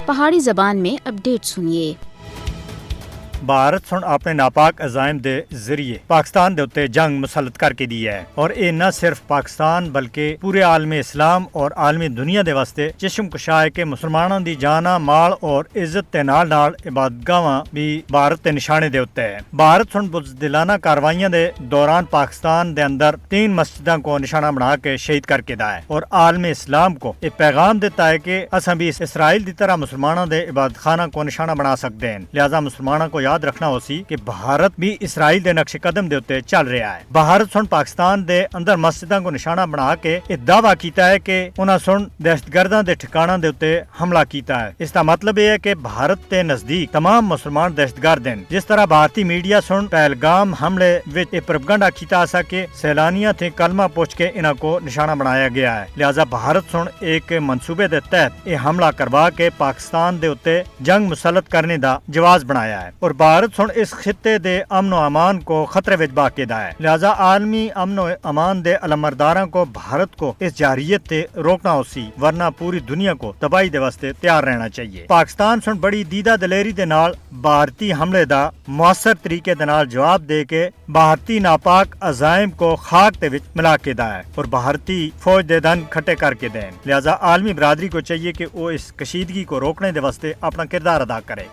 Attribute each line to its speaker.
Speaker 1: پہاڑی زبان میں اپڈیٹ سنیے۔
Speaker 2: بھارت ہن اپنے ناپاک عزائم دے ذریعے پاکستان دے اتے جنگ مسلط کر کے دی ہے اور یہ نہ صرف پاکستان بلکہ پورے عالم اسلام اور عالمی دنیا دے واسطے چشم کشا ہے کہ مسلمانوں دی جانا مال اور عزت تے نال عبادتگاواں بھی بھارت تے نشانے دے اتے ہے۔ بھارت ہن بزدلانہ کاروائیاں دے دوران پاکستان دے اندر 3 مسجداں کو نشانہ بنا کے شہید کر کے دا ہے اور عالم اسلام کو یہ پیغام دیتا ہے کہ اساں بھی اسرائیل دی طرح مسلمانوں دے عبادت خانہ کو نشانہ بنا سکتے ہیں، لہذا مسلمانوں کو یاد رکھنا ہو سی کہ بھارت بھی اسرائیل دے نقش قدم دے اتے چل رہا ہے۔ بھارت سن پاکستان دے اندر مسجداں کو نشانہ بنا کے یہ دعویٰ کیتا ہے کہ انہاں سن دہشت گرداں دے ٹھکاناں دے اتے حملہ کیتا ہے۔ اس کا مطلب یہ ہے کہ بھارت تے نزدیک تمام مسلمان دہشت گرد ہیں۔ جس طرح بھارتی میڈیا سن پہلگام حملے وچ پروپیگنڈا کیتا سا کہ سیلانیاں تھے کلمہ پوچھ کے انہاں کو نشانہ بنایا گیا ہے، لہذا بھارت سن ایک منصوبے دے تحت یہ حملہ کروا کے پاکستان دے اتے جنگ مسلط کرنے دا جواز بنایا ہے اور بھارت سن اس خطے دے امن و امان کو خطرے وچ باقاعدہ ہے، لہذا عالمی امن و امان دے علمبرداراں کو بھارت کو اس جارحیت تے روکنا ہو سی، ورنہ پوری دنیا کو تباہی دے واسطے تیار رہنا چاہیے۔ پاکستان سن بڑی دیدہ دلیری دے نال بھارتی حملے دا مؤثر طریقے دے نال جواب دے کے بھارتی ناپاک عزائم کو خاک دے وچ ملا کے دا ہے اور بھارتی فوج دے دن کھٹے کر کے دیں، لہذا عالمی برادری کو چاہیے کہ وہ اس کشیدگی کو روکنے دے واسطے اپنا کردار ادا کرے۔